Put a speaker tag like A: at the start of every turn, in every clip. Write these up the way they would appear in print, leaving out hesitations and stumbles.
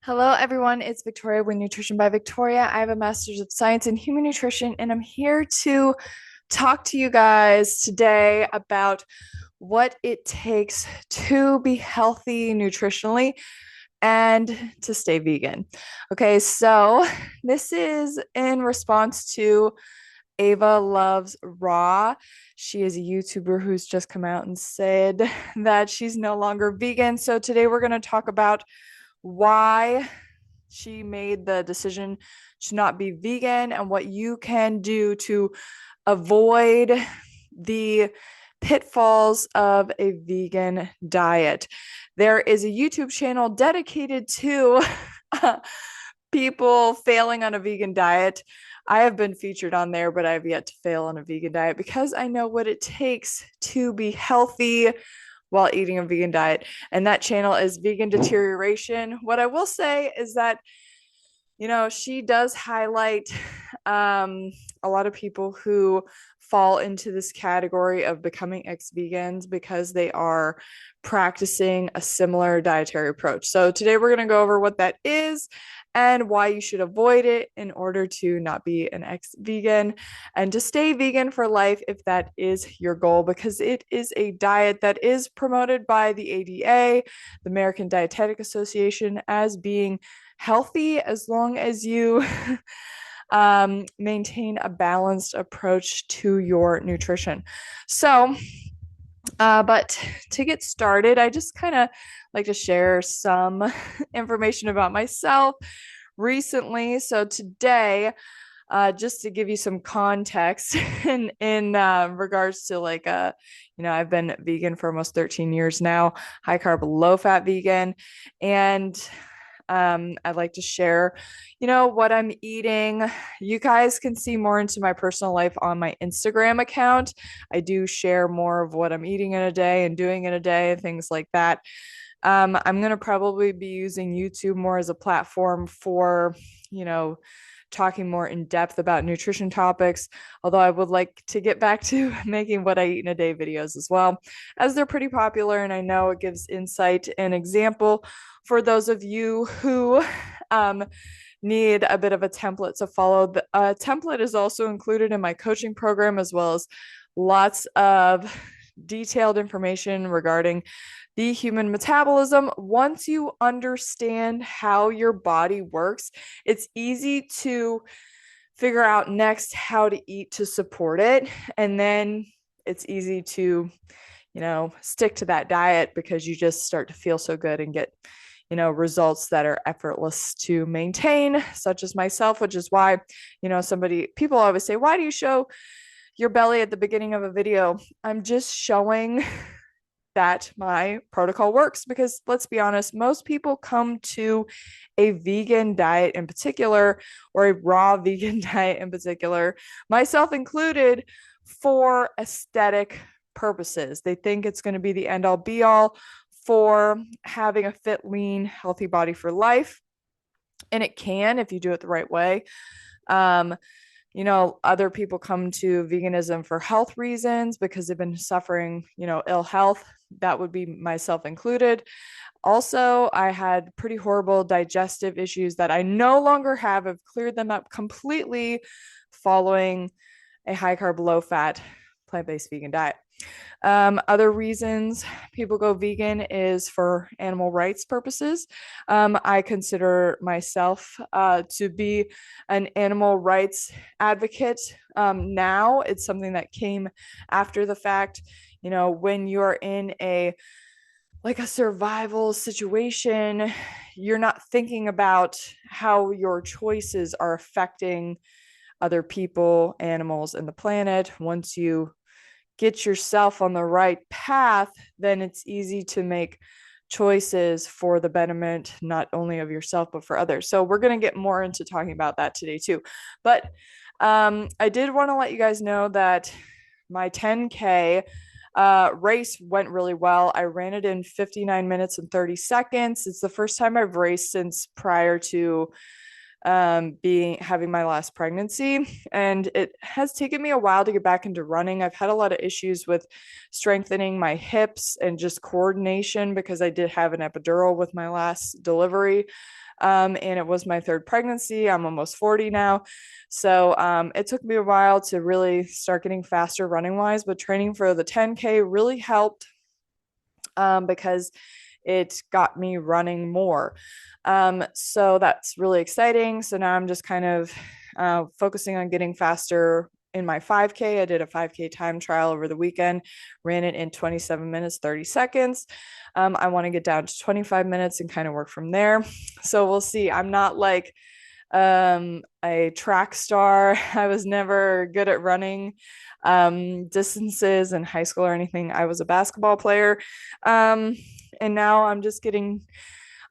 A: Hello, everyone. It's Victoria with Nutrition by Victoria. I have a master's of science in human nutrition, and I'm here to talk to you guys today about what it takes to be healthy nutritionally and to stay vegan. Okay, so this is in response to Ava Loves Raw. She is a YouTuber who's just come out and said that she's no longer vegan. So today we're going to talk about why she made the decision to not be vegan and what you can do to avoid the pitfalls of a vegan diet. There is a YouTube channel dedicated to people failing on a vegan diet. I have been featured on there, but I have yet to fail on a vegan diet because I know what it takes to be healthy while eating a vegan diet. And that channel is Vegan Deterioration. What I will say is that, she does highlight a lot of people who fall into this category of becoming ex-vegans because they are practicing a similar dietary approach. So today we're going to go over what that is and why you should avoid it in order to not be an ex-vegan and to stay vegan for life if that is your goal, because it is a diet that is promoted by the ADA, the American Dietetic Association, as being healthy as long as you maintain a balanced approach to your nutrition. So, but to get started, I just kind of like to share some information about myself recently. So today, just to give you some context in regards to I've been vegan for almost 13 years now, high carb, low fat vegan, and I'd like to share, what I'm eating. You guys can see more into my personal life on my Instagram account. I do share more of what I'm eating in a day and doing in a day, things like that. I'm going to probably be using YouTube more as a platform for, talking more in depth about nutrition topics, although I would like to get back to making what I eat in a day videos as well, as they're pretty popular and I know it gives insight and example for those of you who need a bit of a template to follow. The template is also included in my coaching program, as well as lots of detailed information regarding the human metabolism. Once you understand how your body works, it's easy to figure out next how to eat to support it. And then it's easy to, stick to that diet because you just start to feel so good and get, results that are effortless to maintain, such as myself, which is why, people always say, why do you show your belly at the beginning of a video? I'm just showing that my protocol works because let's be honest, most people come to a vegan diet in particular, or a raw vegan diet in particular, myself included, for aesthetic purposes. They think it's going to be the end all be all for having a fit, lean, healthy body for life. And it can if you do it the right way. Other people come to veganism for health reasons because they've been suffering, ill health. That would be myself included. Also, I had pretty horrible digestive issues that I no longer have. I've cleared them up completely following a high carb, low fat, plant-based vegan diet. Other reasons people go vegan is for animal rights purposes. I consider myself to be an animal rights advocate. Now it's something that came after the fact. When you're in a survival situation, you're not thinking about how your choices are affecting other people, animals, and the planet. Once you get yourself on the right path, then it's easy to make choices for the betterment, not only of yourself, but for others. So we're going to get more into talking about that today too. But I did want to let you guys know that my 10K race went really well. I ran it in 59 minutes and 30 seconds. It's the first time I've raced since prior to having my last pregnancy, and it has taken me a while to get back into running. I've had a lot of issues with strengthening my hips and just coordination because I did have an epidural with my last delivery. And it was my third pregnancy. I'm almost 40 now. So it took me a while to really start getting faster running wise, but training for the 10K really helped because it got me running more. So that's really exciting. So now I'm just kind of focusing on getting faster in my 5K. I did a 5K time trial over the weekend, ran it in 27 minutes, 30 seconds. I want to get down to 25 minutes and kind of work from there. So we'll see. I'm not like a track star. I was never good at running distances in high school or anything. I was a basketball player. And now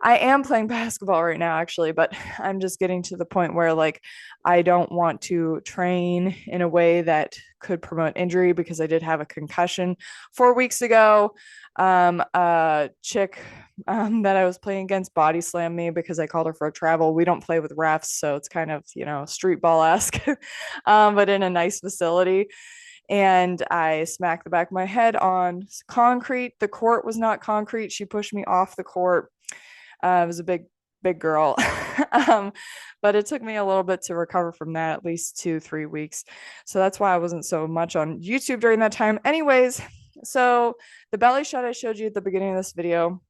A: I am playing basketball right now, actually, but I'm just getting to the point where like I don't want to train in a way that could promote injury because I did have a concussion 4 weeks ago. A chick that I was playing against body slammed me because I called her for a travel. We don't play with refs, so it's kind of, street ball esque, but in a nice facility. And I smacked the back of my head on concrete. The court was not concrete. She pushed me off the court. It was a big girl. But it took me a little bit to recover from that, at least 2-3 weeks. So that's why I wasn't so much on YouTube during that time. Anyways, so the belly shot I showed you at the beginning of this video,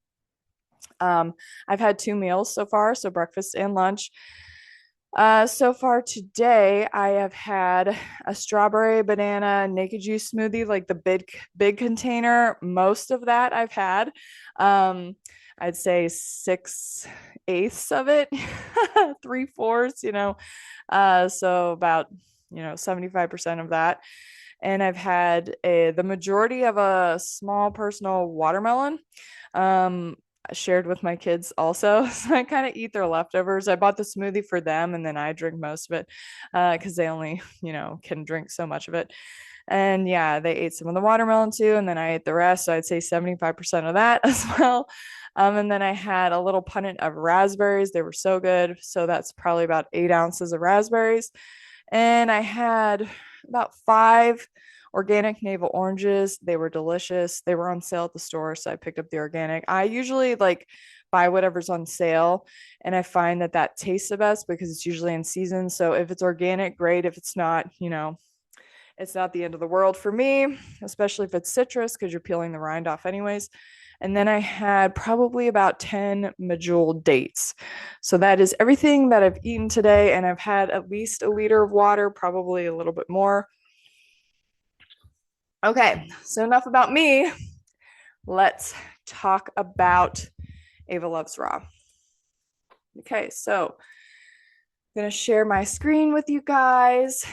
A: I've had 2 meals so far, so breakfast and lunch. So far today, I have had a strawberry banana naked juice smoothie, like the big container. Most of that I've had. I'd say 6/8 of it, 3/4, so about 75% of that. And I've had the majority of a small personal watermelon. Shared with my kids also. So I kind of eat their leftovers. I bought the smoothie for them and then I drink most of it because they only, can drink so much of it. And yeah, they ate some of the watermelon too. And then I ate the rest. So I'd say 75% of that as well. And then I had a little punnet of raspberries. They were so good. So that's probably about 8 ounces of raspberries. And I had about 5 organic navel oranges. They were delicious. They were on sale at the store, so I picked up the organic. I usually like buy whatever's on sale, and I find that tastes the best because it's usually in season. So if it's organic, great. If it's not, it's not the end of the world for me, especially if it's citrus because you're peeling the rind off anyways. And then I had probably about 10 medjool dates. So that is everything that I've eaten today. And I've had at least a liter of water, probably a little bit more. Okay, so enough about me. Let's talk about Ava Loves Raw. Okay, so I'm going to share my screen with you guys,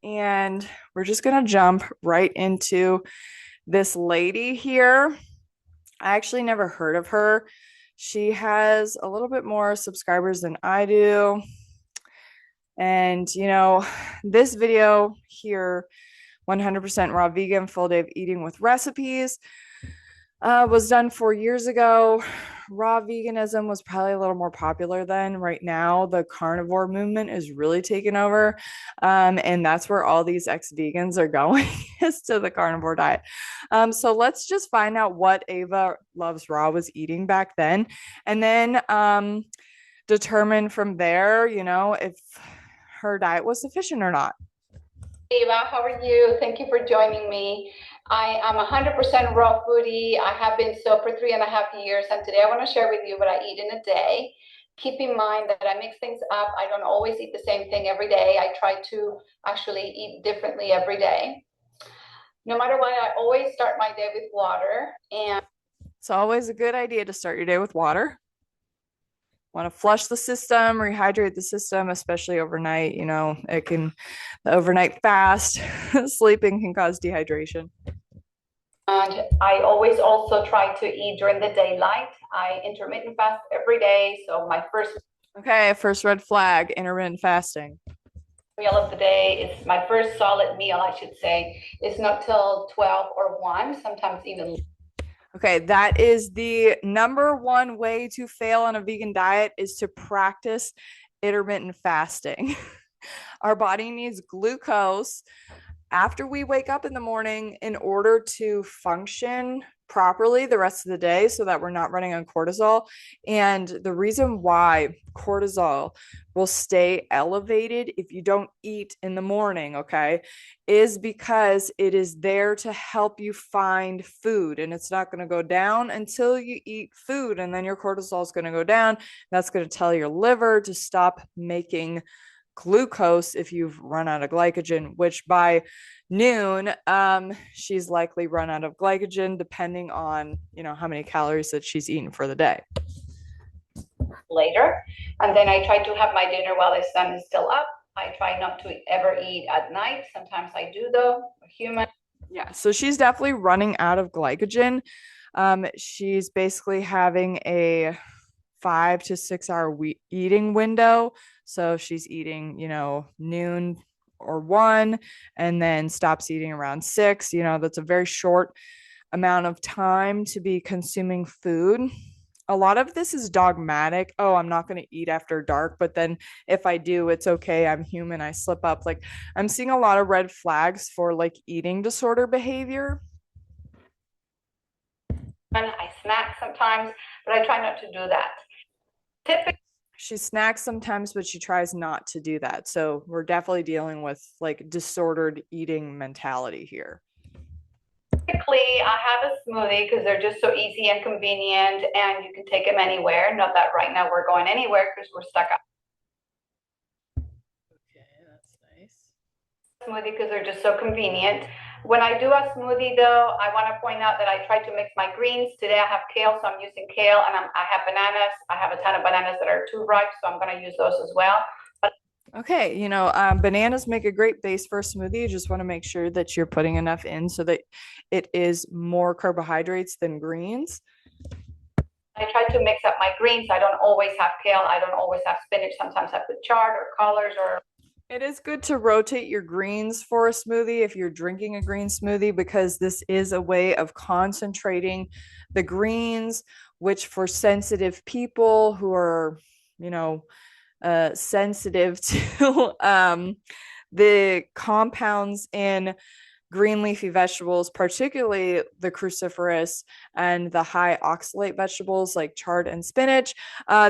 A: and we're just going to jump right into this lady here. I actually never heard of her. She has a little bit more subscribers than I do. And, this video here, 100% raw vegan, full day of eating with recipes, was done 4 years ago. Raw veganism was probably a little more popular then. Right now, the carnivore movement is really taking over. And that's where all these ex-vegans are going, is to the carnivore diet. So let's just find out what Ava Loves Raw was eating back then. And then determine from there, if her diet was sufficient or not.
B: Eva, how are you? Thank you for joining me. I am 100% raw foodie. I have been so for 3.5 years, and today I want to share with you what I eat in a day. Keep in mind that I mix things up. I don't always eat the same thing every day. I try to actually eat differently every day. No matter what, I always start my day with water. And
A: it's always a good idea to start your day with water. Want to flush the system, rehydrate the system, especially overnight. The overnight fast, sleeping can cause dehydration.
B: And I always also try to eat during the daylight. I intermittent fast every day. So my
A: first red flag, intermittent fasting.
B: Meal of the day is my first solid meal, I should say. It's not till 12 or 1, sometimes even.
A: Okay, that is the number one way to fail on a vegan diet, is to practice intermittent fasting. Our body needs glucose after we wake up in the morning in order to function properly the rest of the day so that we're not running on cortisol. And the reason why cortisol will stay elevated if you don't eat in the morning, okay, is because it is there to help you find food, and it's not going to go down until you eat food, and then your cortisol is going to go down. That's going to tell your liver to stop making glucose if you've run out of glycogen, which by noon, she's likely run out of glycogen depending on, how many calories that she's eaten for the day.
B: Later. And then I try to have my dinner while the sun is still up. I try not to ever eat at night. Sometimes I do though, human.
A: Yeah, so she's definitely running out of glycogen. She's basically having a 5 to 6 hour eating window. So she's eating, noon or 1, and then stops eating around 6. That's a very short amount of time to be consuming food. A lot of this is dogmatic. Oh, I'm not going to eat after dark, but then if I do, it's okay. I'm human. I slip up. Like, I'm seeing a lot of red flags for like eating disorder behavior.
B: I snack sometimes, but I try not to do that. Typically,
A: she snacks sometimes, but she tries not to do that. So we're definitely dealing with like disordered eating mentality here.
B: I have a smoothie because they're just so easy and convenient, and you can take them anywhere. Not that right now we're going anywhere because we're stuck up.
A: Okay, that's nice.
B: Smoothie because they're just so convenient. When I do a smoothie, though, I want to point out that I try to mix my greens. Today I have kale, so I'm using kale, and I have bananas. I have a ton of bananas that are too ripe, so I'm going to use those as well.
A: Okay, bananas make a great base for a smoothie. You just want to make sure that you're putting enough in so that it is more carbohydrates than greens.
B: I try to mix up my greens. I don't always have kale. I don't always have spinach. Sometimes I put chard or collards or.
A: It is good to rotate your greens for a smoothie if you're drinking a green smoothie, because this is a way of concentrating the greens, which for sensitive people who are, sensitive to the compounds in green leafy vegetables, particularly the cruciferous and the high oxalate vegetables like chard and spinach.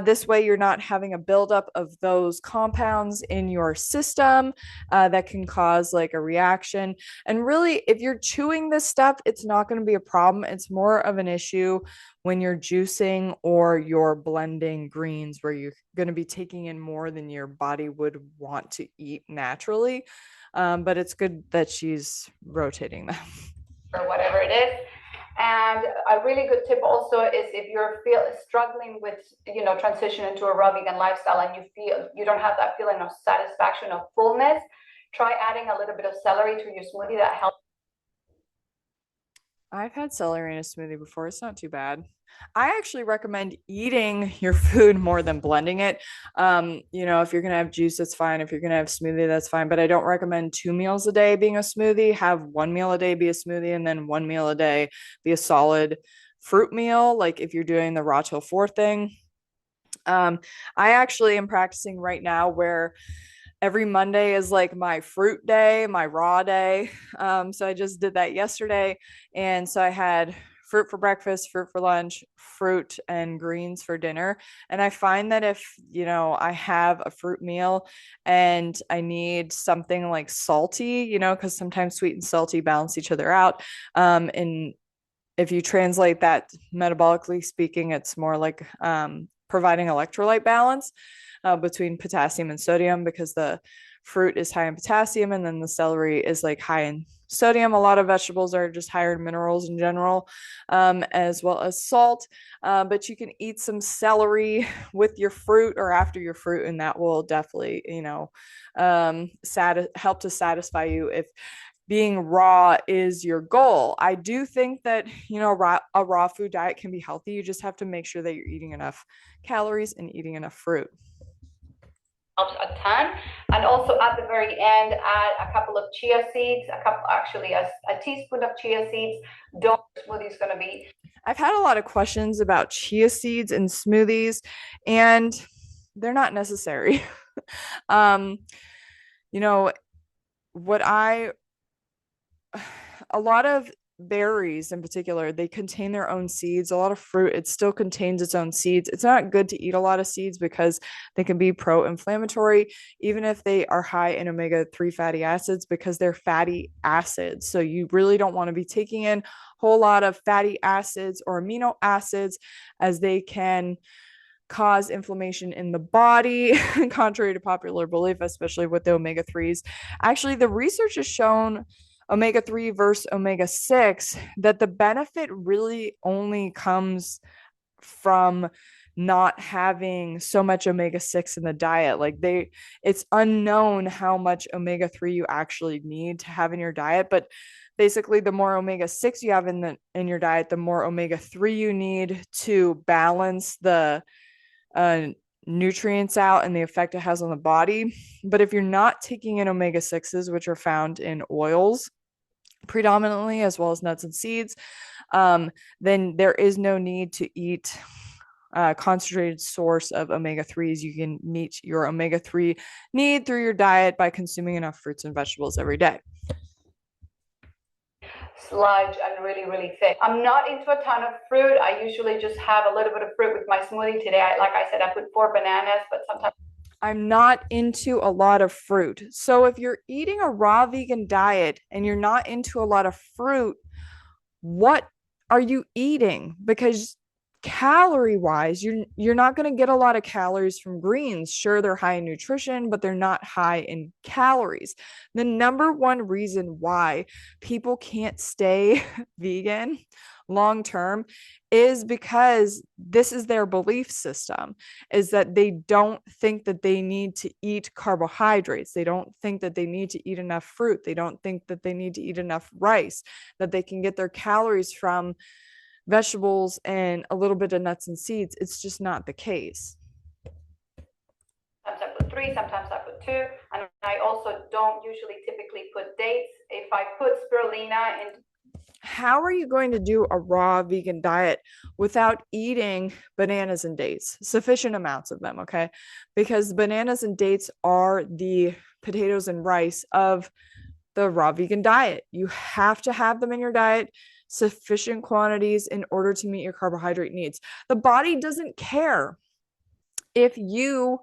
A: This way, you're not having a buildup of those compounds in your system that can cause like a reaction. And really, if you're chewing this stuff, it's not going to be a problem. It's more of an issue when you're juicing or you're blending greens, where you're going to be taking in more than your body would want to eat naturally. But it's good that she's rotating them.
B: Or whatever it is. And a really good tip also is if you're struggling with, transition into a raw vegan lifestyle and you feel you don't have that feeling of satisfaction of fullness, try adding a little bit of celery to your smoothie. That helps.
A: I've had celery in a smoothie before. It's not too bad. I actually recommend eating your food more than blending it. If you're gonna have juice, that's fine. If you're gonna have smoothie, that's fine. But I don't recommend 2 meals a day being a smoothie. Have 1 meal a day be a smoothie, and then 1 meal a day be a solid fruit meal. Like if you're doing the raw till 4 thing. I actually am practicing right now where every Monday is like my fruit day, my raw day. So I just did that yesterday. And so I had fruit for breakfast, fruit for lunch, fruit and greens for dinner. And I find that if, I have a fruit meal and I need something like salty, because sometimes sweet and salty balance each other out. And if you translate that metabolically speaking, it's more like providing electrolyte balance between potassium and sodium, because the fruit is high in potassium and then the celery is like high in sodium. A lot of vegetables are just higher in minerals in general, as well as salt. But you can eat some celery with your fruit or after your fruit, and that will definitely, help to satisfy you if being raw is your goal. I do think that, a raw food diet can be healthy. You just have to make sure that you're eating enough calories and eating enough fruit.
B: Helps a ton. And also at the very end, add a couple of chia seeds, a teaspoon of chia seeds. Don't smoothie is going to be.
A: I've had a lot of questions about chia seeds and smoothies, and they're not necessary. um, you know, what I a lot of berries in particular, they contain their own seeds. A lot of fruit, it still contains its own seeds. It's not good to eat a lot of seeds because they can be pro-inflammatory, even if they are high in omega-3 fatty acids, because they're fatty acids. So you really don't want to be taking in a whole lot of fatty acids or amino acids, as they can cause inflammation in the body, contrary to popular belief, especially with the omega 3s. Actually, the research has shown omega 3 versus omega 6 that the benefit really only comes from not having so much omega 6 in the diet. Like it's unknown how much omega 3 you actually need to have in your diet, but basically the more omega 6 you have in your diet, the more omega 3 you need to balance the uh, nutrients out and the effect it has on the body. But if you're not taking in omega 6s, which are found in oils predominantly, as well as nuts and seeds, then there is no need to eat a concentrated source of omega 3s. You can meet your omega 3 need through your diet by consuming enough fruits and vegetables every day.
B: Sludge and really, really thick. I'm not into a ton of fruit. I usually just have a little bit of fruit with my smoothie. Today, like I said, I put 4 bananas, but sometimes
A: I'm not into a lot of fruit. So if you're eating a raw vegan diet and you're not into a lot of fruit, what are you eating? Because calorie wise, you're not going to get a lot of calories from greens. Sure, they're high in nutrition, but they're not high in calories. The number one reason why people can't stay vegan long term is because this is their belief system, is that they don't think that they need to eat carbohydrates. They don't think that they need to eat enough fruit. They don't think that they need to eat enough rice, that they can get their calories from vegetables and a little bit of nuts and seeds. It's just not the case.
B: sometimes I put 3, sometimes I put 2, and I also don't usually typically put dates. If I put spirulina in,
A: how are you going to do a raw vegan diet without eating bananas and dates? Sufficient amounts of them, okay? Because bananas and dates are the potatoes and rice of the raw vegan diet. You have to have them in your diet, sufficient quantities, in order to meet your carbohydrate needs. The body doesn't care if you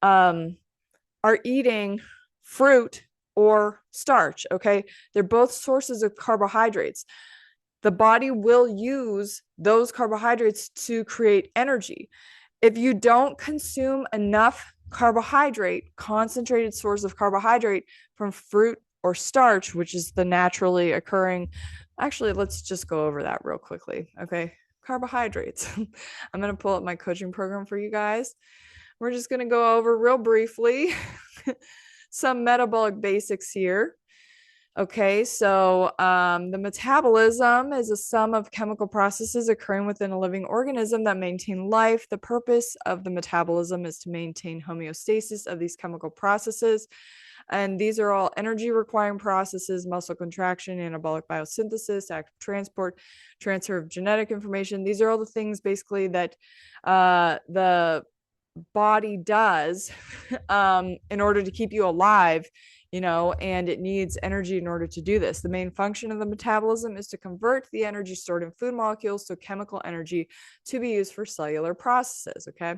A: are eating fruit or starch, okay? They're both sources of carbohydrates. The body will use those carbohydrates to create energy. If you don't consume enough carbohydrate, concentrated source of carbohydrate from fruit or starch, which is the naturally occurring, actually, let's just go over that real quickly, okay? Carbohydrates. I'm going to pull up my coaching program for you guys. We're just going to go over real briefly some metabolic basics here. Okay, so the metabolism is a sum of chemical processes occurring within a living organism that maintain life. The purpose of the metabolism is to maintain homeostasis of these chemical processes. And these are all energy requiring processes: muscle contraction, anabolic biosynthesis, active transport, transfer of genetic information. These are all the things basically that the body does in order to keep you alive, and it needs energy in order to do this. The main function of the metabolism is to convert the energy stored in food molecules to chemical energy to be used for cellular processes, okay?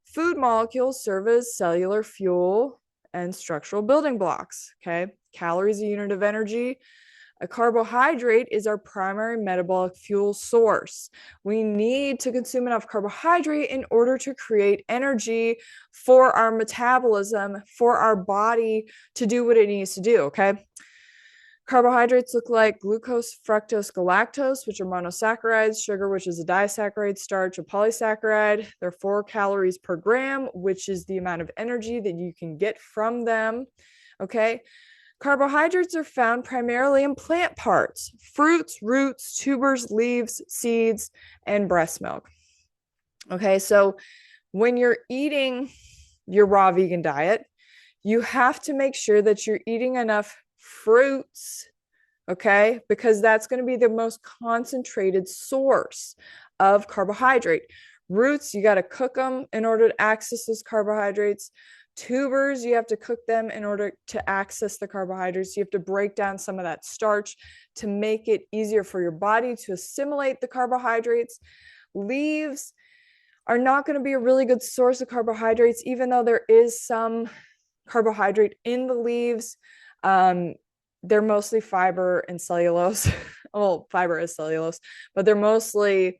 A: Food molecules serve as cellular fuel and structural building blocks, okay? Calories, a unit of energy. A carbohydrate is our primary metabolic fuel source. We need to consume enough carbohydrate in order to create energy for our metabolism, for our body to do what it needs to do, okay? Carbohydrates look like glucose, fructose, galactose, which are monosaccharides, sugar, which is a disaccharide, starch, a polysaccharide. They're 4 calories per gram, which is the amount of energy that you can get from them, okay? Carbohydrates are found primarily in plant parts: fruits, roots, tubers, leaves, seeds, and breast milk. Okay, so when you're eating your raw vegan diet, you have to make sure that you're eating enough fruits, okay? Because that's going to be the most concentrated source of carbohydrate. Roots, you got to cook them in order to access those carbohydrates. Tubers, you have to cook them in order to access the carbohydrates. You have to break down some of that starch to make it easier for your body to assimilate the carbohydrates. Leaves are not going to be a really good source of carbohydrates, even though there is some carbohydrate in the leaves. They're mostly fiber and cellulose. Well, fiber is cellulose, but they're mostly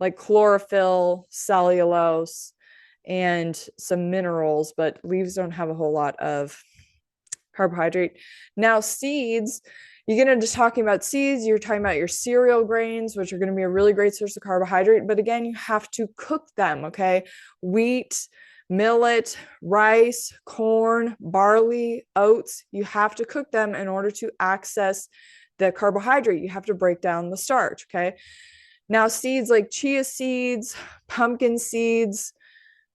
A: like chlorophyll, cellulose, and some minerals, but leaves don't have a whole lot of carbohydrate. Now, seeds, you get into talking about seeds, you're talking about your cereal grains, which are going to be a really great source of carbohydrate. But again, you have to cook them, okay? Wheat, millet, rice, corn, barley, oats, you have to cook them in order to access the carbohydrate. You have to break down the starch, okay? Now, seeds like chia seeds, pumpkin seeds,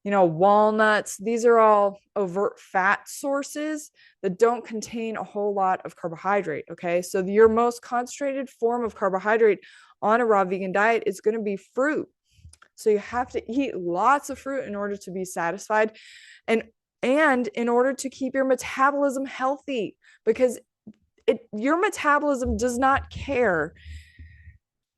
A: walnuts, these are all overt fat sources that don't contain a whole lot of carbohydrate. Okay. So your most concentrated form of carbohydrate on a raw vegan diet is going to be fruit. So you have to eat lots of fruit in order to be satisfied and in order to keep your metabolism healthy, because your metabolism does not care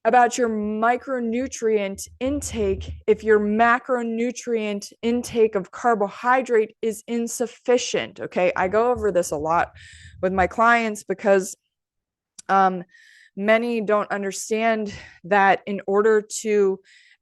A: about your micronutrient intake if your macronutrient intake of carbohydrate is insufficient. Okay. I go over this a lot with my clients because many don't understand that in order to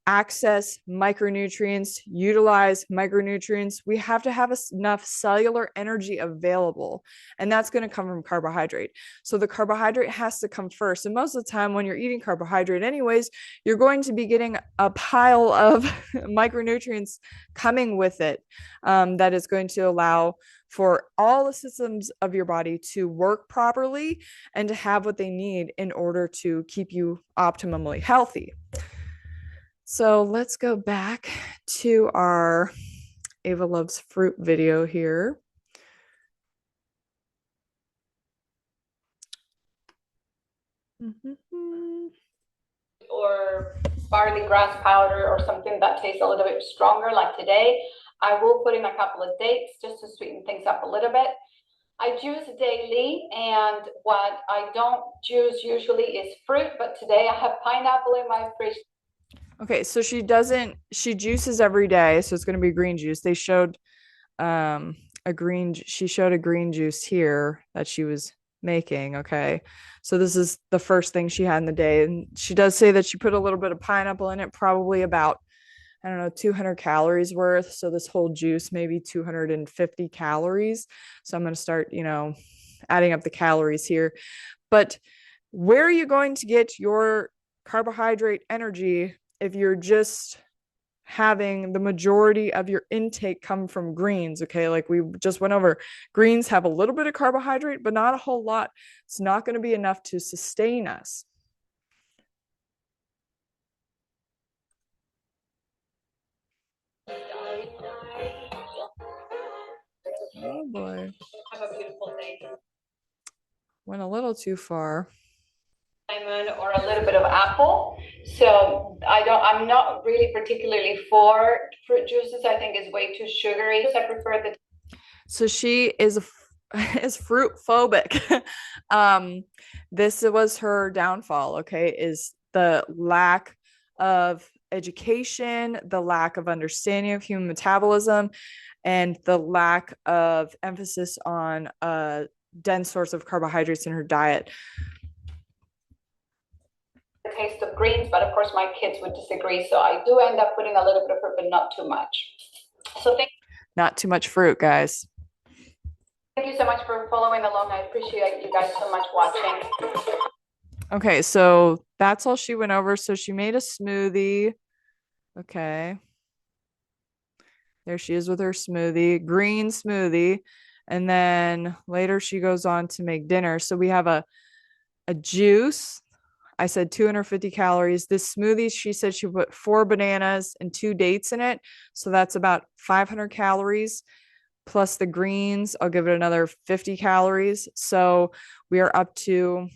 A: access micronutrients, utilize micronutrients, we have to have enough cellular energy available. And that's going to come from carbohydrate. So the carbohydrate has to come first. And most of the time when you're eating carbohydrate anyways, you're going to be getting a pile of micronutrients coming with it that is going to allow for all the systems of your body to work properly and to have what they need in order to keep you optimally healthy. So let's go back to our Ava Loves Fruit video here.
B: Or barley grass powder or something that tastes a little bit stronger, like today, I will put in a couple of dates just to sweeten things up a little bit. I juice daily, and what I don't juice usually is fruit, but today I have pineapple in my fridge.
A: Okay, so she juices every day, so it's going to be green juice. They showed she showed a green juice here that she was making. Okay, so this is the first thing she had in the day, and she does say that she put a little bit of pineapple in it, probably about, I don't know, 200 calories worth. So this whole juice maybe 250 calories. So I'm going to start adding up the calories here. But where are you going to get your carbohydrate energy if you're just having the majority of your intake come from greens? Okay, like we just went over, greens have a little bit of carbohydrate, but not a whole lot. It's not going to be enough to sustain us. Oh boy.
B: Have a beautiful day.
A: Went a little too far.
B: Lemon or a little bit of apple. So I'm not really particularly for fruit juices. I think it's way too sugary. I prefer the.
A: So she is fruit phobic. This was her downfall, okay, is the lack of education, the lack of understanding of human metabolism, and the lack of emphasis on a dense source of carbohydrates in her diet.
B: The taste of greens, but of course my kids would disagree, so I do end up putting a little bit of fruit, but not too much. So
A: not too much fruit, guys.
B: Thank you so much for following along. I appreciate you guys so much watching.
A: Okay, so that's all she went over. So she made a smoothie. Okay. There she is with her smoothie, green smoothie. And then later she goes on to make dinner. So we have a juice. I said 250 calories. This smoothie, she said she put 4 bananas and 2 dates in it. So that's about 500 calories. Plus the greens, I'll give it another 50 calories. So we are up to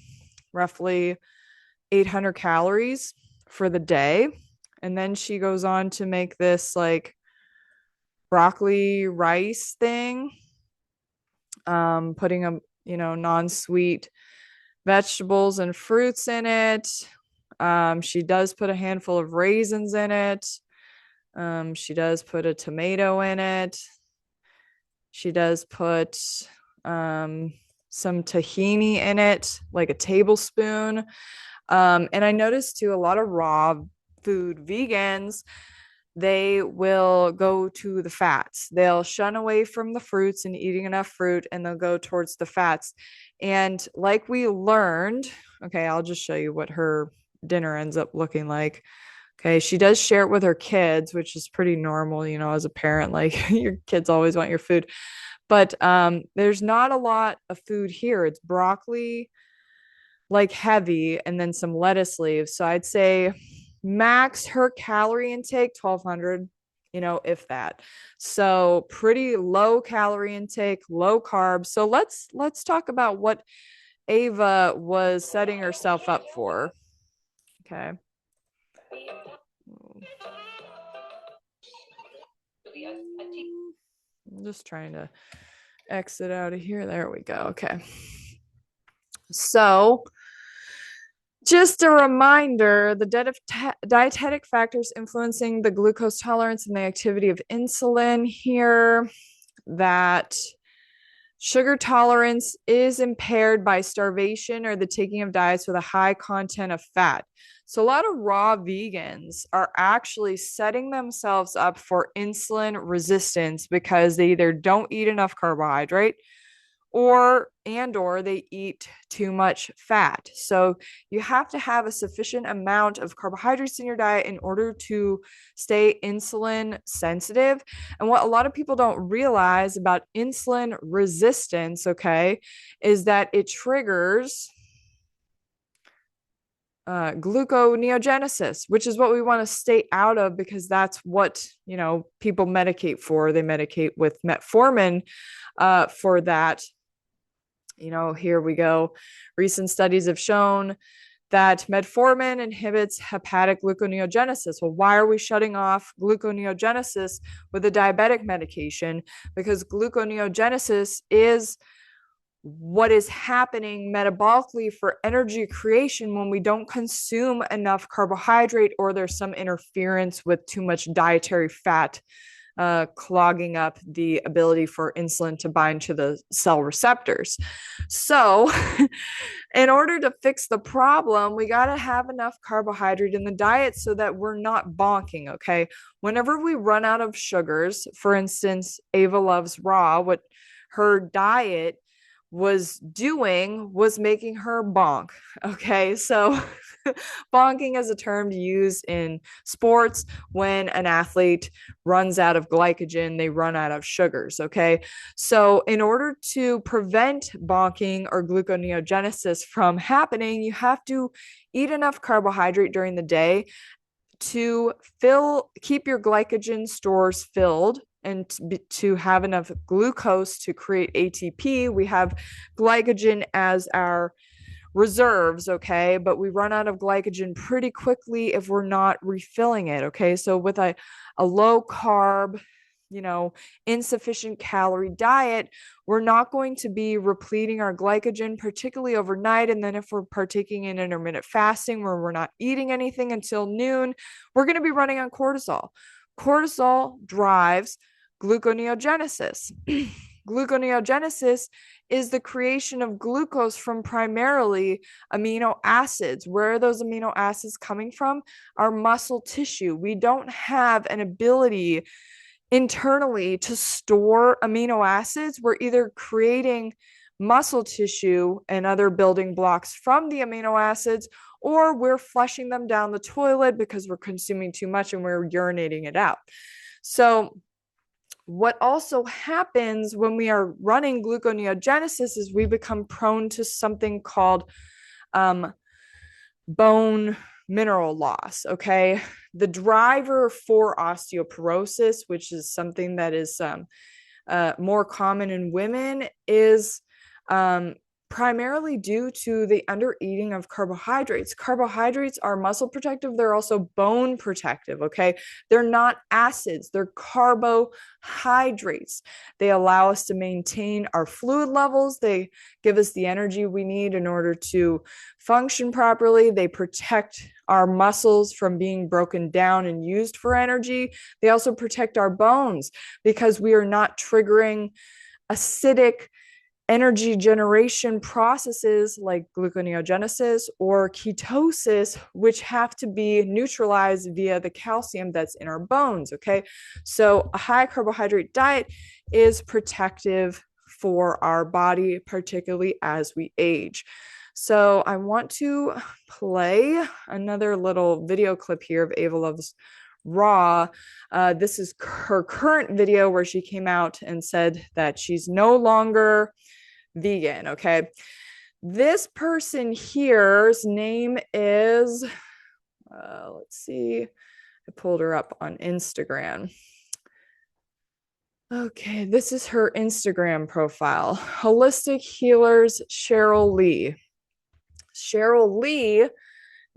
A: roughly 800 calories for the day. And then she goes on to make this like broccoli rice thing, putting a, non-sweet vegetables and fruits in it. She does put a handful of raisins in it. She does put a tomato in it. She does put some tahini in it, like a tablespoon. And I noticed too, a lot of raw food vegans, they will go to the fats. They'll shun away from the fruits and eating enough fruit, and they'll go towards the fats. And like we learned, okay, I'll just show you what her dinner ends up looking like. Okay, she does share it with her kids, which is pretty normal, as a parent, like your kids always want your food. But there's not a lot of food here. It's broccoli, like heavy, and then some lettuce leaves. So I'd say max her calorie intake 1200, if that. So pretty low calorie intake, low carbs. So let's talk about what Ava was setting herself up for. Okay. I'm just trying to exit out of here. There we go. Okay. So, just a reminder, the dietetic factors influencing the glucose tolerance and the activity of insulin here, that sugar tolerance is impaired by starvation or the taking of diets with a high content of fat. So a lot of raw vegans are actually setting themselves up for insulin resistance because they either don't eat enough carbohydrate or they eat too much fat. So you have to have a sufficient amount of carbohydrates in your diet in order to stay insulin sensitive. And what a lot of people don't realize about insulin resistance, okay, is that it triggers gluconeogenesis, which is what we want to stay out of, because that's what people medicate for. They medicate with metformin for that. Here we go. Recent studies have shown that metformin inhibits hepatic gluconeogenesis. Well, why are we shutting off gluconeogenesis with a diabetic medication? Because gluconeogenesis is what is happening metabolically for energy creation when we don't consume enough carbohydrate or there's some interference with too much dietary fat, clogging up the ability for insulin to bind to the cell receptors. So, in order to fix the problem, we got to have enough carbohydrate in the diet so that we're not bonking, okay? Whenever we run out of sugars, for instance, Ava loves raw, what her diet was doing was making her bonk. Okay, so bonking is a term to use in sports when an athlete runs out of glycogen, they run out of sugars. Okay, so in order to prevent bonking or gluconeogenesis from happening, you have to eat enough carbohydrate during the day to keep your glycogen stores filled and to have enough glucose to create ATP. We have glycogen as our reserves, okay? But we run out of glycogen pretty quickly if we're not refilling it, okay? So with a low carb, insufficient calorie diet, we're not going to be repleting our glycogen, particularly overnight. And then if we're partaking in intermittent fasting where we're not eating anything until noon, we're going to be running on cortisol. Cortisol drives gluconeogenesis. Gluconeogenesis is the creation of glucose from primarily amino acids. Where are those amino acids coming from? Our muscle tissue. We don't have an ability internally to store amino acids. We're either creating muscle tissue and other building blocks from the amino acids, or we're flushing them down the toilet because we're consuming too much and we're urinating it out. So what also happens when we are running gluconeogenesis is we become prone to something called bone mineral loss. Okay. The driver for osteoporosis, which is something that is more common in women, is primarily due to the under eating of carbohydrates. Carbohydrates are muscle protective, they're also bone protective, okay? They're not acids, they're carbohydrates. They allow us to maintain our fluid levels, they give us the energy we need in order to function properly, they protect our muscles from being broken down and used for energy. They also protect our bones because we are not triggering acidic energy generation processes like gluconeogenesis or ketosis, which have to be neutralized via the calcium that's in our bones. Okay. So a high carbohydrate diet is protective for our body, particularly as we age. So I want to play another little video clip here of Ava Loves Raw. This is her current video where she came out and said that she's no longer vegan. Okay. This person here's name is, let's see, I pulled her up on Instagram. Okay, this is her Instagram profile, Holistic Healers Cheryl Lee. Cheryl Lee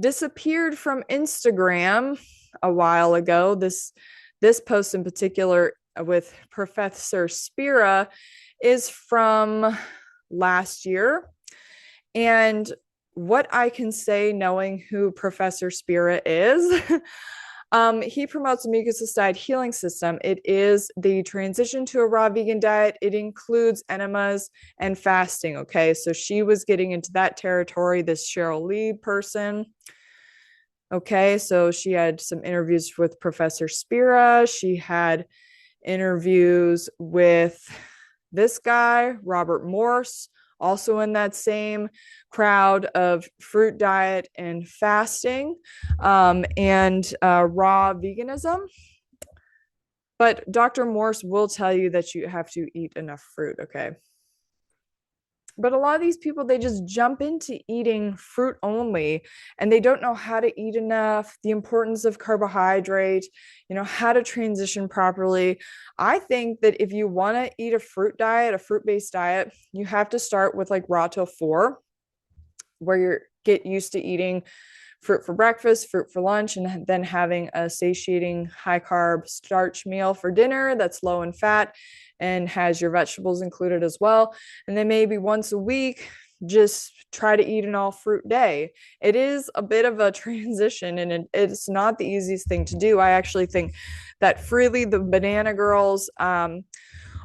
A: disappeared from Instagram a while ago. This post in particular with Professor Spira is from last year. And what I can say, knowing who Professor Spira is, he promotes a mucosal healing system. It is the transition to a raw vegan diet. It includes enemas and fasting. Okay, so she was getting into that territory, this Cheryl Lee person. Okay, so she had some interviews with Professor Spira. She had interviews with this guy, Robert Morse, also in that same crowd of fruit diet and fasting and raw veganism. But Dr. Morse will tell you that you have to eat enough fruit, okay? But a lot of these people, they just jump into eating fruit only and they don't know how to eat enough, the importance of carbohydrate, how to transition properly. I think that if you want to eat a fruit diet, a fruit-based diet, you have to start with like raw till 4, where you get used to eating fruit for breakfast, fruit for lunch, and then having a satiating high carb starch meal for dinner that's low in fat and has your vegetables included as well. And then maybe once a week, just try to eat an all fruit day. It is a bit of a transition and it's not the easiest thing to do. I actually think that Freely, the Banana Girls,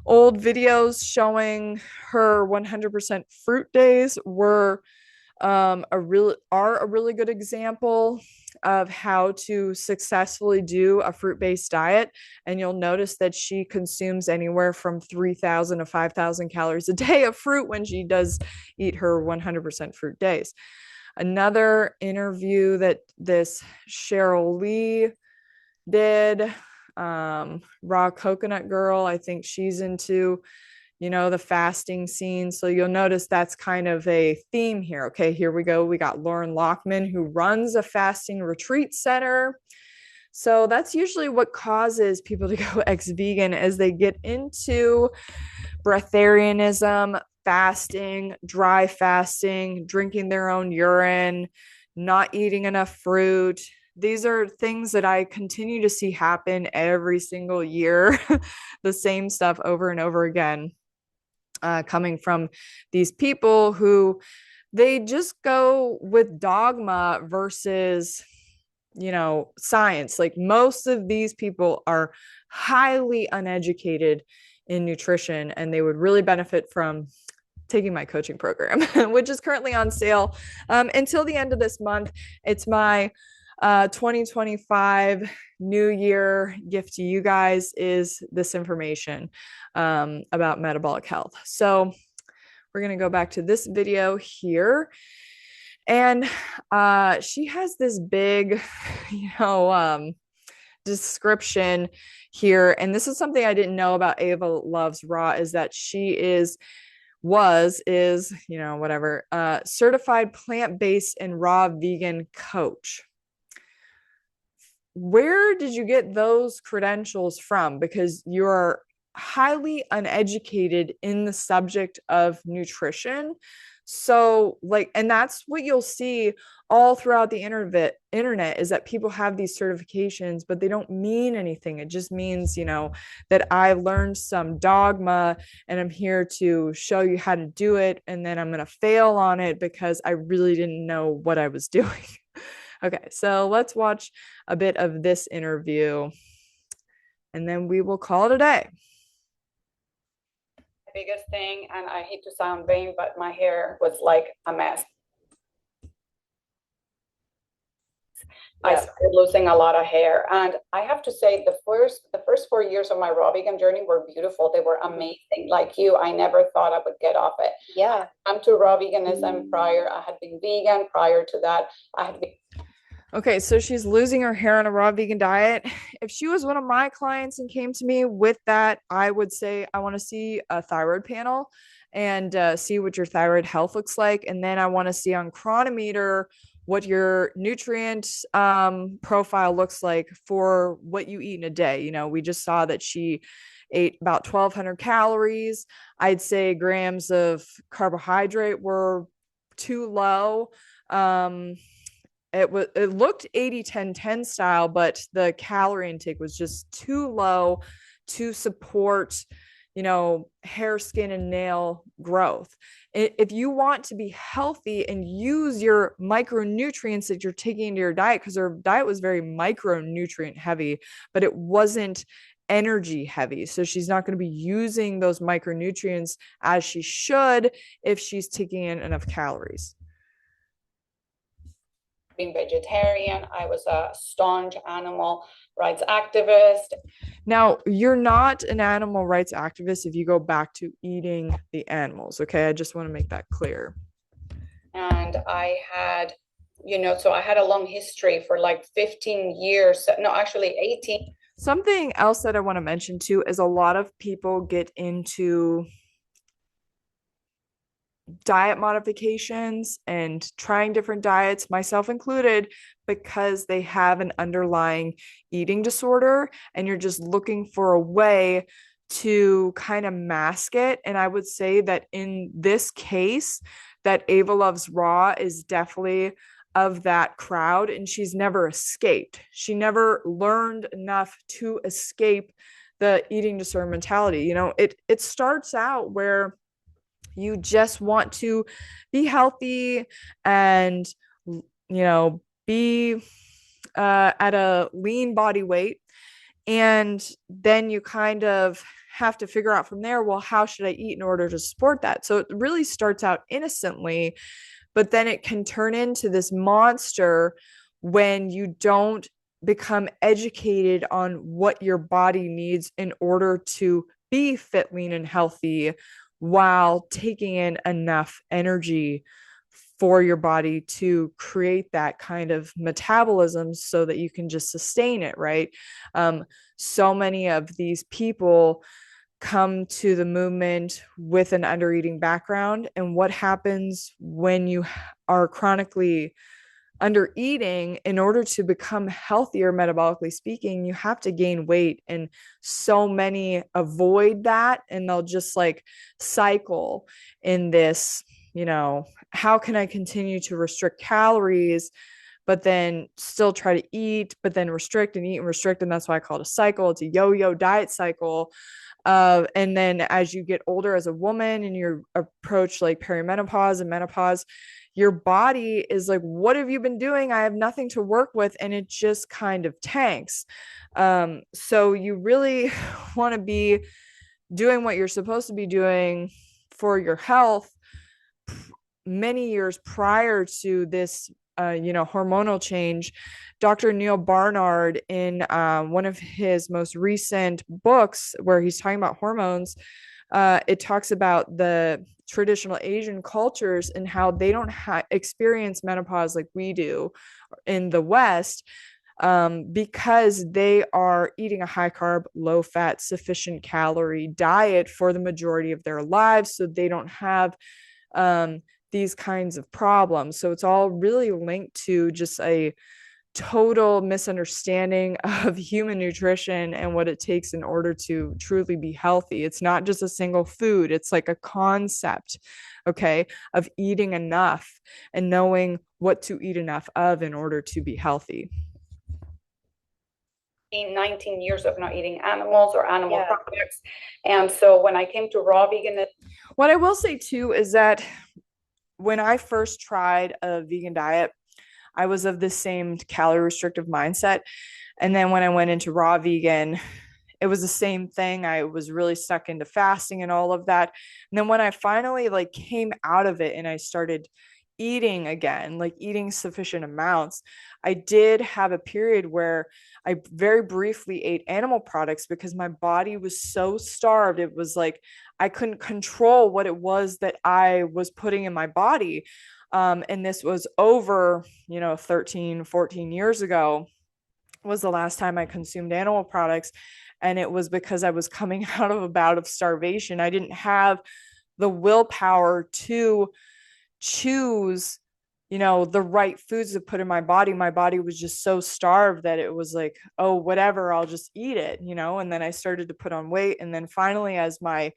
A: old videos showing her 100% fruit days were a really good example of how to successfully do a fruit-based diet. And you'll notice that she consumes anywhere from 3,000 to 5,000 calories a day of fruit when she does eat her 100% fruit days. Another interview that this Cheryl Lee did, Raw Coconut Girl, I think she's into the fasting scene. So you'll notice that's kind of a theme here. Okay, here we go. We got Lauren Lockman, who runs a fasting retreat center. So that's usually what causes people to go ex-vegan as they get into breatharianism, fasting, dry fasting, drinking their own urine, not eating enough fruit. These are things that I continue to see happen every single year, the same stuff over and over again. Coming from these people who they just go with dogma versus science. Like most of these people are highly uneducated in nutrition and they would really benefit from taking my coaching program, which is currently on sale until the end of this month. It's my 2025 New Year gift to you guys is this information about metabolic health. So we're going to go back to this video here. And she has this big, description here. And this is something I didn't know about Ava Loves Raw, is that she is certified plant-based and raw vegan coach. Where did you get those credentials from? Because you're highly uneducated in the subject of nutrition. So like, and that's what you'll see all throughout the internet is that people have these certifications, but they don't mean anything. It just means, that I learned some dogma and I'm here to show you how to do it. And then I'm going to fail on it because I really didn't know what I was doing. Okay, so let's watch a bit of this interview and then we will call it a day.
B: The biggest thing, and I hate to sound vain, but my hair was like a mess. I started losing a lot of hair, and I have to say the first 4 years of my raw vegan journey were beautiful. They were amazing. Like you, I never thought I would get off it.
C: Yeah.
B: I'm to raw veganism prior. I had been vegan prior to that. I had been
A: Okay, so she's losing her hair on a raw vegan diet. If she was one of my clients and came to me with that, I would say I want to see a thyroid panel and see what your thyroid health looks like. And then I want to see on Chronometer what your nutrient profile looks like for what you eat in a day. We just saw that she ate about 1,200 calories. I'd say grams of carbohydrate were too low. It looked 80-10-10 style, but the calorie intake was just too low to support hair, skin, and nail growth. If you want to be healthy and use your micronutrients that you're taking into your diet, because her diet was very micronutrient heavy, but it wasn't energy heavy. So she's not going to be using those micronutrients as she should if she's taking in enough calories.
B: being vegetarian. I was a staunch animal rights activist.
A: Now, you're not an animal rights activist if you go back to eating the animals. Okay. I just want to make that clear.
B: And I had, so I had a long history for like 15 years. No, actually 18.
A: Something else that I want to mention too is a lot of people get into diet modifications and trying different diets, myself included, because they have an underlying eating disorder and you're just looking for a way to kind of mask it. And I would say that in this case, that Ava Loves Raw is definitely of that crowd, and she's never escaped. She never learned enough to escape the eating disorder mentality. It starts out where you just want to be healthy and be at a lean body weight, and then you kind of have to figure out from there, well, how should I eat in order to support that? So it really starts out innocently, but then it can turn into this monster when you don't become educated on what your body needs in order to be fit, lean, and healthy while taking in enough energy for your body to create that kind of metabolism so that you can just sustain it, right? So many of these people come to the movement with an undereating background. And what happens when you are chronically under eating? In order to become healthier metabolically speaking, you have to gain weight, and so many avoid that and they'll just like cycle in this, how can I continue to restrict calories but then still try to eat, but then restrict and eat and restrict? And that's why I call it a cycle. It's a yo-yo diet cycle. And then as you get older as a woman and you approach like perimenopause and menopause, your body is like, what have you been doing? I have nothing to work with. And it just kind of tanks. So you really want to be doing what you're supposed to be doing for your health many years prior to this hormonal change. Dr. Neil Barnard, in one of his most recent books where he's talking about hormones, it talks about the traditional Asian cultures and how they don't experience menopause like we do in the West, because they are eating a high carb, low fat, sufficient calorie diet for the majority of their lives. So they don't have these kinds of problems. So it's all really linked to just a total misunderstanding of human nutrition and what it takes in order to truly be healthy. It's not just a single food, it's like a concept okay, of eating enough and knowing what to eat enough of in order to be healthy.
B: 19 years of not eating animals or animal products. And so when I came to raw vegan,
A: what I will say too is that when I first tried a vegan diet, I was of the same calorie restrictive mindset. And then when I went into raw vegan, it was the same thing. I was really stuck into fasting and all of that. And then when I finally like came out of it and I started eating again, like eating sufficient amounts, I did have a period where I very briefly ate animal products because my body was so starved. It was like I couldn't control what it was that I was putting in my body. And this was over, 13, 14 years ago was the last time I consumed animal products. And it was because I was coming out of a bout of starvation. I didn't have the willpower to choose, the right foods to put in my body. My body was just so starved that it was like, oh, whatever, I'll just eat it, and then I started to put on weight. And then finally, as my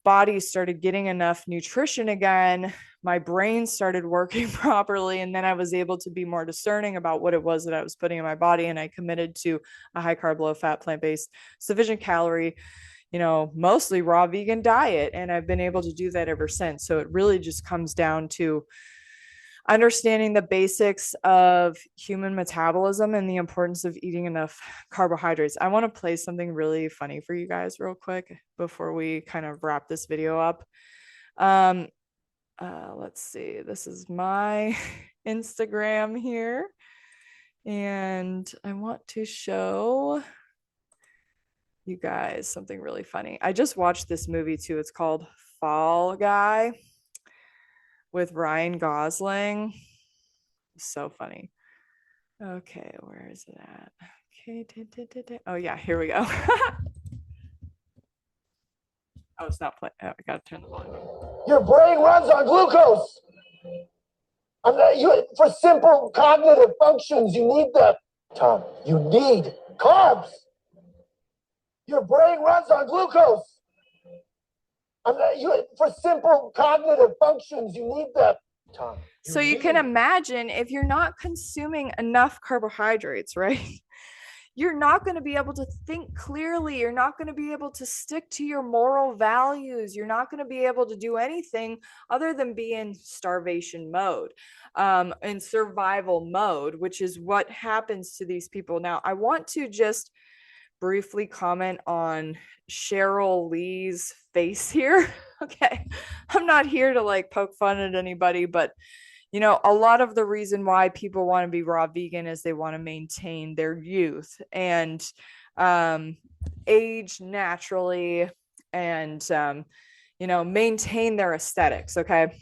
A: body started getting enough nutrition again, my brain started working properly, and then I was able to be more discerning about what it was that I was putting in my body, and I committed to a high carb, low fat, plant-based, sufficient calorie, mostly raw vegan diet, and I've been able to do that ever since. So it really just comes down to understanding the basics of human metabolism and the importance of eating enough carbohydrates. I want to play something really funny for you guys real quick before we kind of wrap this video up. Um, let's see. This is my Instagram here, and I want to show you guys something really funny. I just watched this movie too. It's called Fall Guy with Ryan Gosling. So funny. Okay, where is it at? Okay, oh yeah, here we go. Oh, it's not playing. Oh, I gotta turn the volume.
C: Your brain runs on glucose. For simple cognitive functions, you need Tom, you need carbs. Your brain runs on glucose. For simple cognitive functions, you need Tom.
A: So you can imagine if you're not consuming enough carbohydrates, right? You're not going to be able to think clearly. You're not going to be able to stick to your moral values. You're not going to be able to do anything other than be in starvation mode, in survival mode, which is what happens to these people. Now, I want to just briefly comment on Cheryl Lee's face here. Okay. I'm not here to like poke fun at anybody, but a lot of the reason why people want to be raw vegan is they want to maintain their youth and age naturally and, maintain their aesthetics. Okay.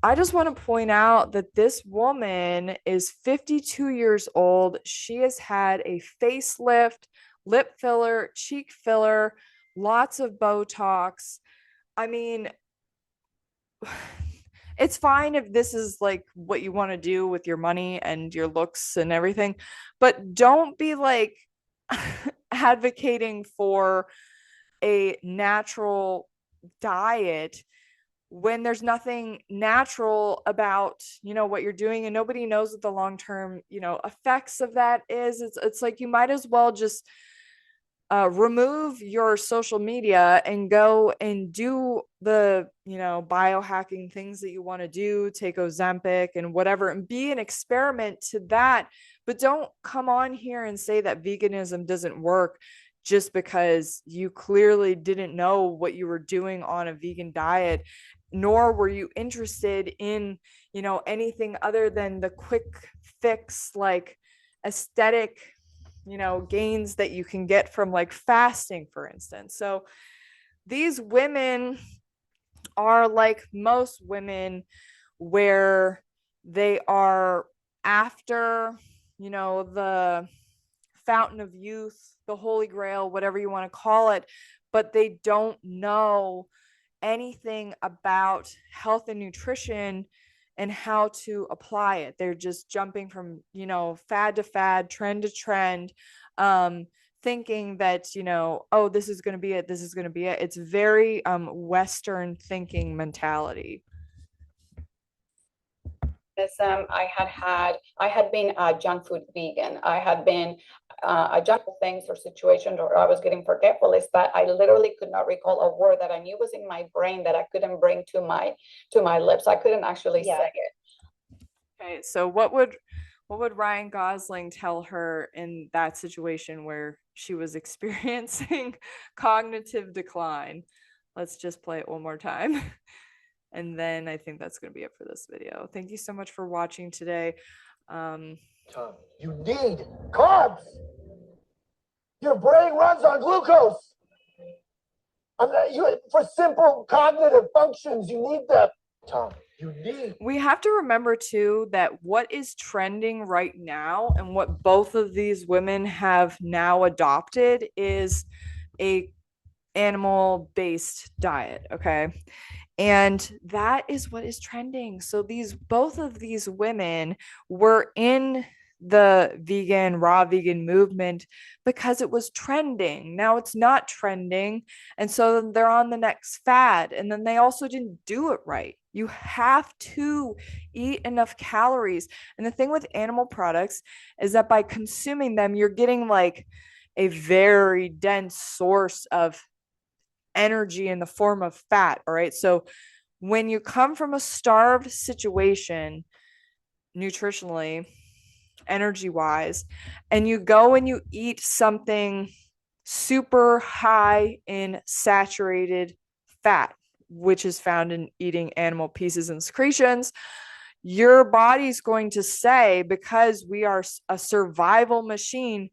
A: I just want to point out that this woman is 52 years old. She has had a facelift, lip filler, cheek filler, lots of Botox. I mean, it's fine if this is like what you want to do with your money and your looks and everything, but don't be like advocating for a natural diet when there's nothing natural about what you're doing, and nobody knows what the long-term effects of that is. It's like you might as well just remove your social media and go and do the biohacking things that you want to do, take Ozempic and whatever, and be an experiment to that. But don't come on here and say that veganism doesn't work just because you clearly didn't know what you were doing on a vegan diet, nor were you interested in anything other than the quick fix, like aesthetic gains that you can get from like fasting, for instance. So these women are like most women, where they are after the fountain of youth, the holy grail, whatever you want to call it, but they don't know anything about health and nutrition and how to apply it. They're just jumping from fad to fad, trend to trend, thinking that, oh, this is going to be it, this is going to be it. It's very Western thinking mentality.
B: I had been a junk food vegan. I had been a junk food things or situations, or I was getting forgetful, is that I literally could not recall a word that I knew was in my brain that I couldn't bring to my lips. I couldn't actually say it.
A: Okay, so what would Ryan Gosling tell her in that situation where she was experiencing cognitive decline? Let's just play it one more time. And then I think that's going to be it for this video. Thank you so much for watching today.
C: Tom, you need carbs. Your brain runs on glucose. For simple cognitive functions, you need that. Tom,
A: we have to remember too that what is trending right now and what both of these women have now adopted is a animal-based diet, okay? And that is what is trending. So both of these women were in the raw vegan movement because it was trending. Now it's not trending. And so they're on the next fad. And then they also didn't do it right. You have to eat enough calories. And the thing with animal products is that by consuming them, you're getting like a very dense source of energy in the form of fat. All right. So when you come from a starved situation, nutritionally, energy wise, and you go and you eat something super high in saturated fat, which is found in eating animal pieces and secretions, your body's going to say, because we are a survival machine,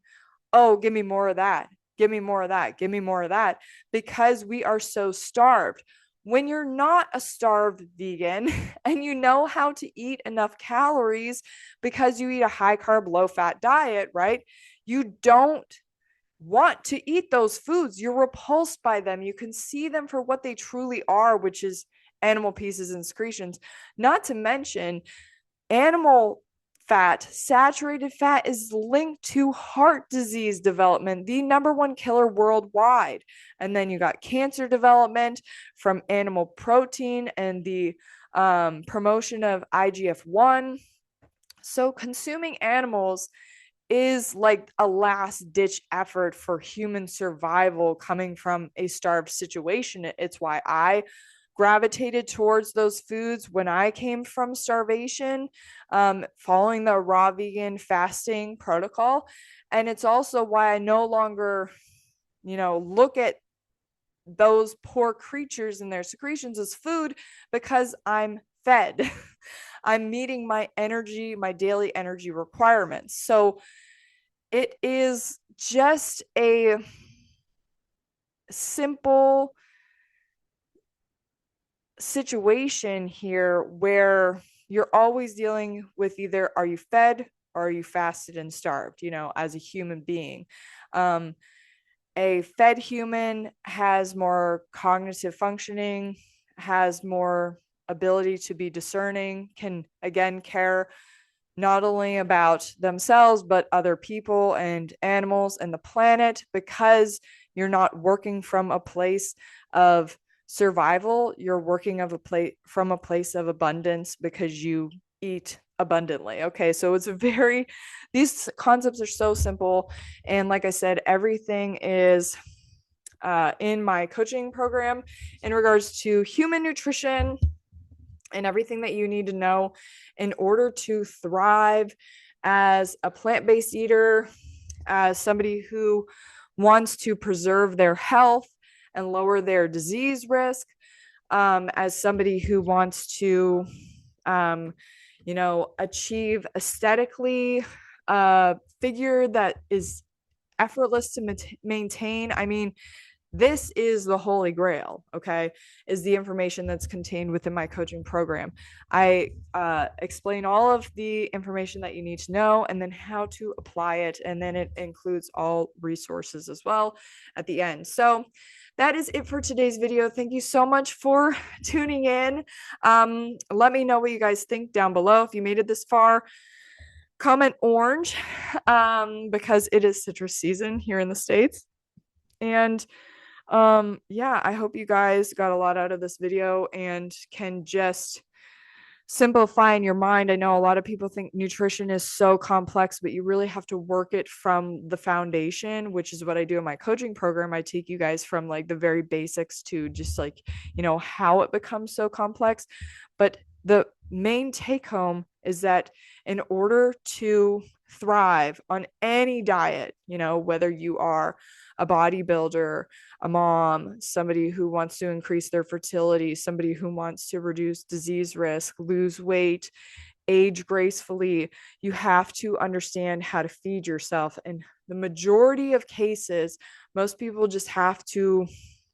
A: oh, give me more of that. Give me more of that. Give me more of that. Because we are so starved. When you're not a starved vegan and you know how to eat enough calories because you eat a high carb, low fat diet, right? You don't want to eat those foods. You're repulsed by them. You can see them for what they truly are, which is animal pieces and secretions. Not to mention, animal fat, saturated fat, is linked to heart disease development, the number one killer worldwide. And then you got cancer development from animal protein and the promotion of IGF-1. So consuming animals is like a last ditch effort for human survival coming from a starved situation. It's why I gravitated towards those foods when I came from starvation, following the raw vegan fasting protocol. And it's also why I no longer, look at those poor creatures and their secretions as food, because I'm fed. I'm meeting my daily energy requirements. So it is just a simple situation here where you're always dealing with either are you fed or are you fasted and starved, as a human being. A fed human has more cognitive functioning, has more ability to be discerning, can again care not only about themselves, but other people and animals and the planet, because you're not working from a place of survival. You're working from a place of abundance because you eat abundantly. Okay. So these concepts are so simple. And like I said, everything is in my coaching program in regards to human nutrition and everything that you need to know in order to thrive as a plant-based eater, as somebody who wants to preserve their health and lower their disease risk, as somebody who wants to, achieve aesthetically a figure that is effortless to maintain. I mean, this is the holy grail, okay, is the information that's contained within my coaching program. I explain all of the information that you need to know and then how to apply it. And then it includes all resources as well at the end. So that is it for today's video. Thank you so much for tuning in. Let me know what you guys think down below. If you made it this far, comment orange because it is citrus season here in the States. And yeah, I hope you guys got a lot out of this video and can just simplify in your mind. I know a lot of people think nutrition is so complex, but you really have to work it from the foundation, which is what I do in my coaching program. I take you guys from like the very basics to just like, how it becomes so complex. But the main take home is that in order to thrive on any diet, whether you are a bodybuilder, a mom, somebody who wants to increase their fertility, somebody who wants to reduce disease risk, lose weight, age gracefully, you have to understand how to feed yourself. And the majority of cases, most people just have to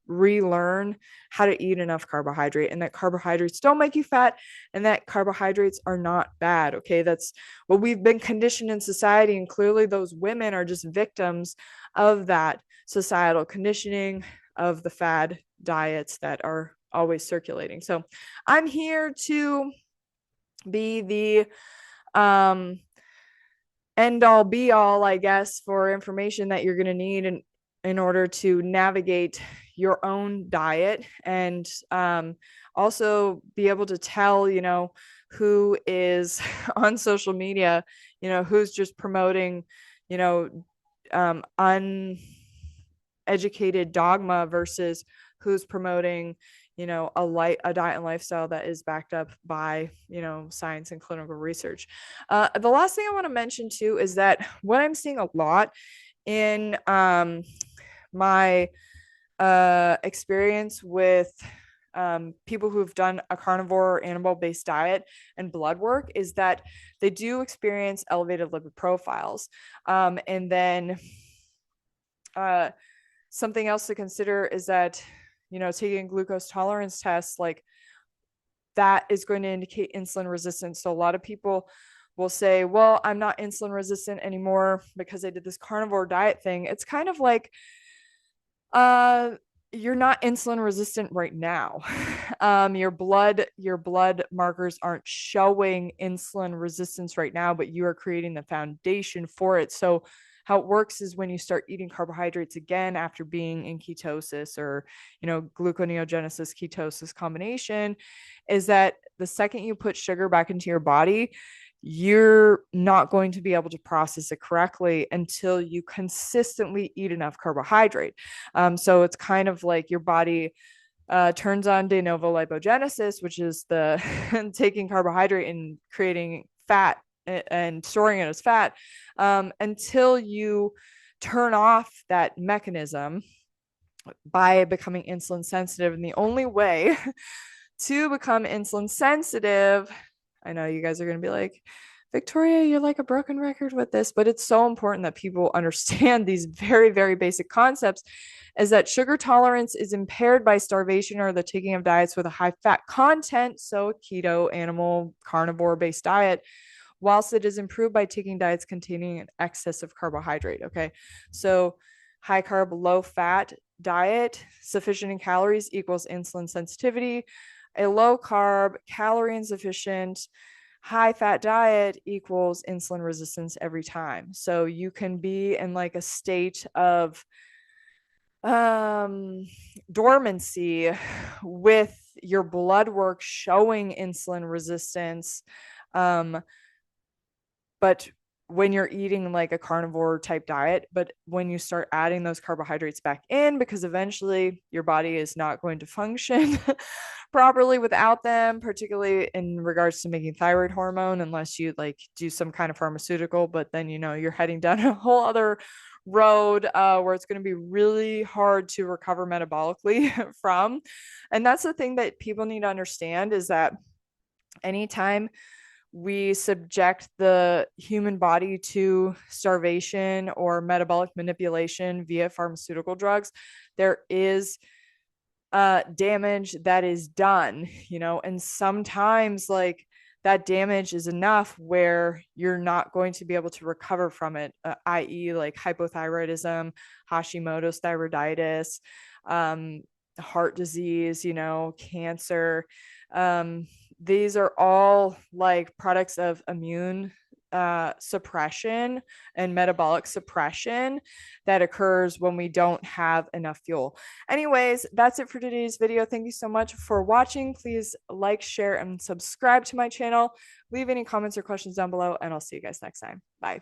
A: relearn how to eat enough carbohydrate, and that carbohydrates don't make you fat, and that carbohydrates are not bad. Okay, that's what we've been conditioned in society, and clearly those women are just victims of that societal conditioning, of the fad diets that are always circulating. So I'm here to be the end all be all, I guess, for information that you're going to need in order to navigate your own diet, and also be able to tell, who is on social media, who's just promoting, uneducated dogma versus who's promoting, a diet and lifestyle that is backed up by, science and clinical research. The last thing I want to mention too is that what I'm seeing a lot in my experience with people who've done a carnivore or animal-based diet and blood work is that they do experience elevated lipid profiles. And then something else to consider is that, taking glucose tolerance tests, like that is going to indicate insulin resistance. So a lot of people will say, well, I'm not insulin resistant anymore because I did this carnivore diet thing. It's kind of like, you're not insulin resistant right now. Your blood markers aren't showing insulin resistance right now, but you are creating the foundation for it. So how it works is when you start eating carbohydrates again after being in ketosis or, gluconeogenesis ketosis combination, is that the second you put sugar back into your body, you're not going to be able to process it correctly until you consistently eat enough carbohydrate. So it's kind of like your body turns on de novo lipogenesis, which is the taking carbohydrate and creating fat and storing it as fat, until you turn off that mechanism by becoming insulin sensitive. And the only way to become insulin sensitive, I know you guys are going to be like, Victoria, you're like a broken record with this, but it's so important that people understand these very, very basic concepts, is that sugar tolerance is impaired by starvation or the taking of diets with a high fat content, so a keto, animal, carnivore based diet, whilst it is improved by taking diets containing an excess of carbohydrate. Okay, so high carb, low fat diet, sufficient in calories equals insulin sensitivity. A low carb, calorie insufficient, high fat diet equals insulin resistance every time. So you can be in like a state of dormancy with your blood work showing insulin resistance, but when you're eating like a carnivore type diet, but when you start adding those carbohydrates back in, because eventually your body is not going to function properly without them, particularly in regards to making thyroid hormone, unless you like do some kind of pharmaceutical, but then, you're heading down a whole other road where it's going to be really hard to recover metabolically from. And that's the thing that people need to understand, is that anytime we subject the human body to starvation or metabolic manipulation via pharmaceutical drugs, there is damage that is done, and sometimes like that damage is enough where you're not going to be able to recover from it, i.e. like hypothyroidism, Hashimoto's thyroiditis, heart disease, cancer. These are all like products of immune suppression and metabolic suppression that occurs when we don't have enough fuel. Anyways, that's it for today's video. Thank you so much for watching. Please like, share, and subscribe to my channel. Leave any comments or questions down below, and I'll see you guys next time. Bye.